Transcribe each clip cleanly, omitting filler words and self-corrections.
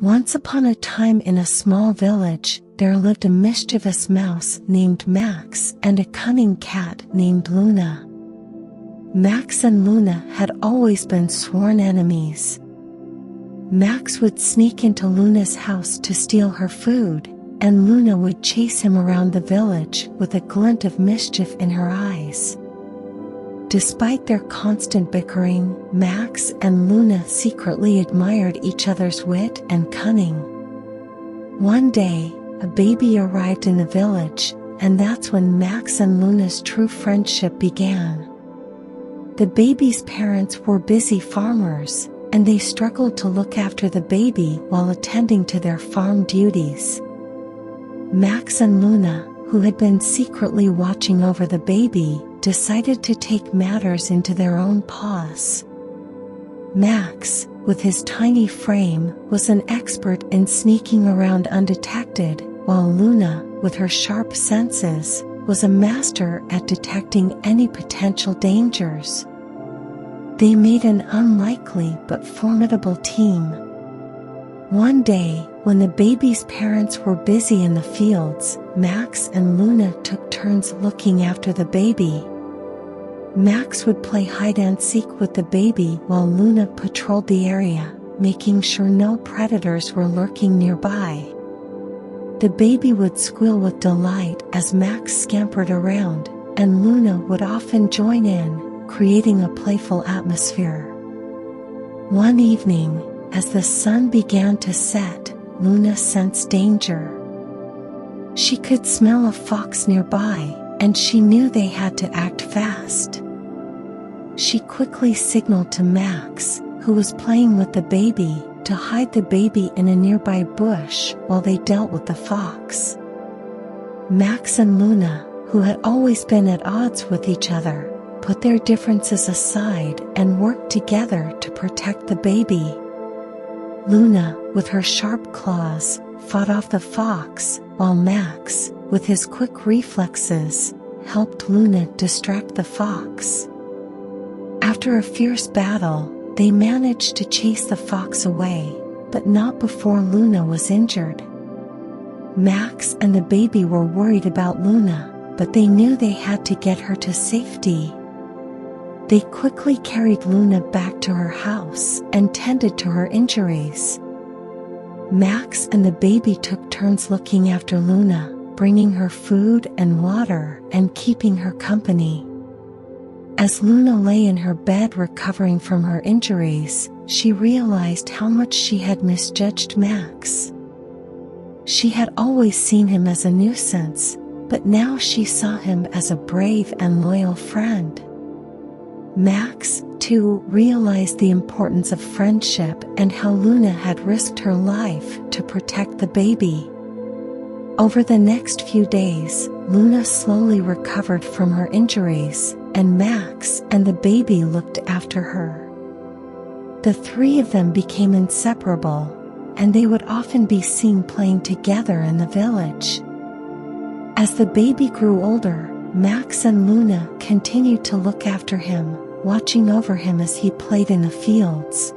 Once upon a time in a small village, there lived a mischievous mouse named Max and a cunning cat named Luna. Max and Luna had always been sworn enemies. Max would sneak into Luna's house to steal her food, and Luna would chase him around the village with a glint of mischief in her eyes. Despite their constant bickering, Max and Luna secretly admired each other's wit and cunning. One day, a baby arrived in the village, and that's when Max and Luna's true friendship began. The baby's parents were busy farmers, and they struggled to look after the baby while attending to their farm duties. Max and Luna, who had been secretly watching over the baby, decided to take matters into their own paws. Max, with his tiny frame, was an expert in sneaking around undetected, while Luna, with her sharp senses, was a master at detecting any potential dangers. They made an unlikely but formidable team. One day, when the baby's parents were busy in the fields, Max and Luna took turns looking after the baby. Max would play hide-and-seek with the baby while Luna patrolled the area, making sure no predators were lurking nearby. The baby would squeal with delight as Max scampered around, and Luna would often join in, creating a playful atmosphere. One evening, as the sun began to set, Luna sensed danger. She could smell a fox nearby, and she knew they had to act fast. She quickly signaled to Max, who was playing with the baby, to hide the baby in a nearby bush while they dealt with the fox. Max and Luna, who had always been at odds with each other, put their differences aside and worked together to protect the baby. Luna, with her sharp claws, fought off the fox, while Max, with his quick reflexes, helped Luna distract the fox. After a fierce battle, they managed to chase the fox away, but not before Luna was injured. Max and the baby were worried about Luna, but they knew they had to get her to safety. They quickly carried Luna back to her house and tended to her injuries. Max and the baby took turns looking after Luna, bringing her food and water and keeping her company. As Luna lay in her bed recovering from her injuries, she realized how much she had misjudged Max. She had always seen him as a nuisance, but now she saw him as a brave and loyal friend. Max, too, realized the importance of friendship and how Luna had risked her life to protect the baby. Over the next few days, Luna slowly recovered from her injuries, and Max and the baby looked after her. The three of them became inseparable, and they would often be seen playing together in the village. As the baby grew older, Max and Luna continued to look after him, watching over him as he played in the fields.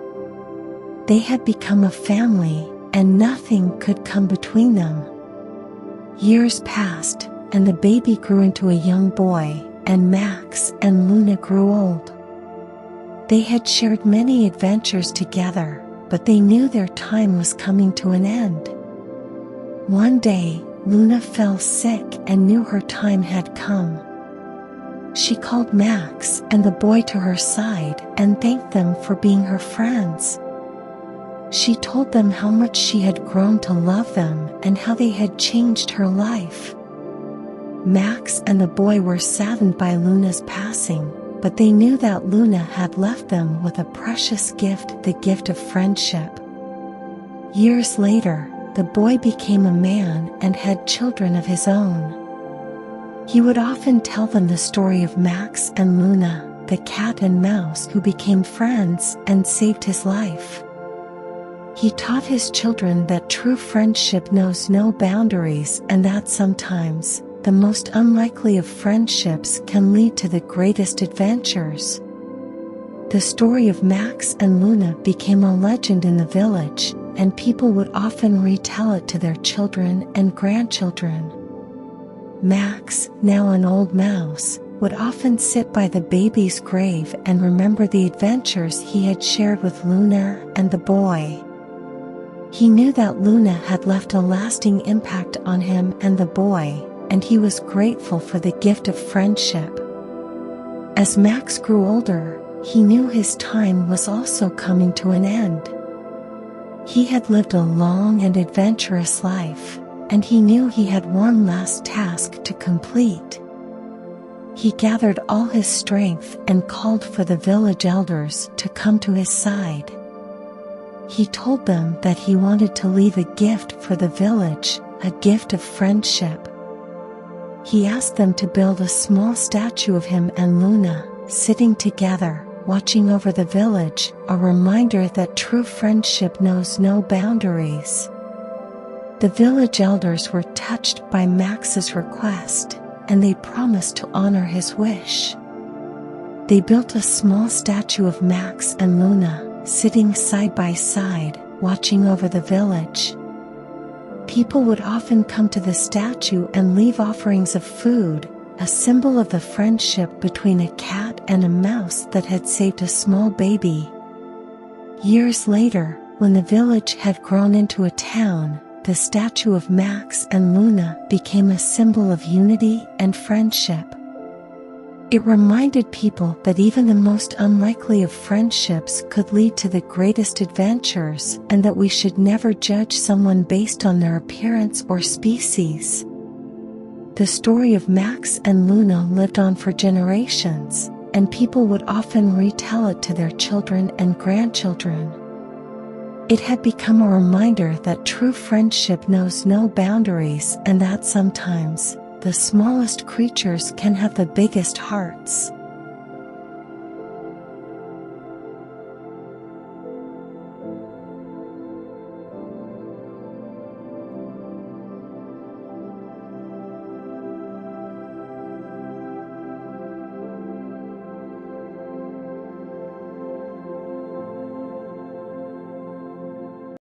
They had become a family, and nothing could come between them. Years passed, and the baby grew into a young boy, and Max and Luna grew old. They had shared many adventures together, but they knew their time was coming to an end. One day, Luna fell sick and knew her time had come. She called Max and the boy to her side and thanked them for being her friends. She told them how much she had grown to love them and how they had changed her life. Max and the boy were saddened by Luna's passing, but they knew that Luna had left them with a precious gift, the gift of friendship. Years later, the boy became a man and had children of his own. He would often tell them the story of Max and Luna, the cat and mouse who became friends and saved his life. He taught his children that true friendship knows no boundaries and that sometimes, the most unlikely of friendships can lead to the greatest adventures. The story of Max and Luna became a legend in the village, and people would often retell it to their children and grandchildren. Max, now an old mouse, would often sit by the baby's grave and remember the adventures he had shared with Luna and the boy. He knew that Luna had left a lasting impact on him and the boy, and he was grateful for the gift of friendship. As Max grew older, he knew his time was also coming to an end. He had lived a long and adventurous life, and he knew he had one last task to complete. He gathered all his strength and called for the village elders to come to his side. He told them that he wanted to leave a gift for the village, a gift of friendship. He asked them to build a small statue of him and Luna, sitting together, watching over the village, a reminder that true friendship knows no boundaries. The village elders were touched by Max's request, and they promised to honor his wish. They built a small statue of Max and Luna, sitting side by side, watching over the village. People would often come to the statue and leave offerings of food, a symbol of the friendship between a cat and a mouse that had saved a small baby. Years later, when the village had grown into a town, the statue of Max and Luna became a symbol of unity and friendship. It reminded people that even the most unlikely of friendships could lead to the greatest adventures, and that we should never judge someone based on their appearance or species. The story of Max and Luna lived on for generations, and people would often retell it to their children and grandchildren. It had become a reminder that true friendship knows no boundaries, and that sometimes the smallest creatures can have the biggest hearts.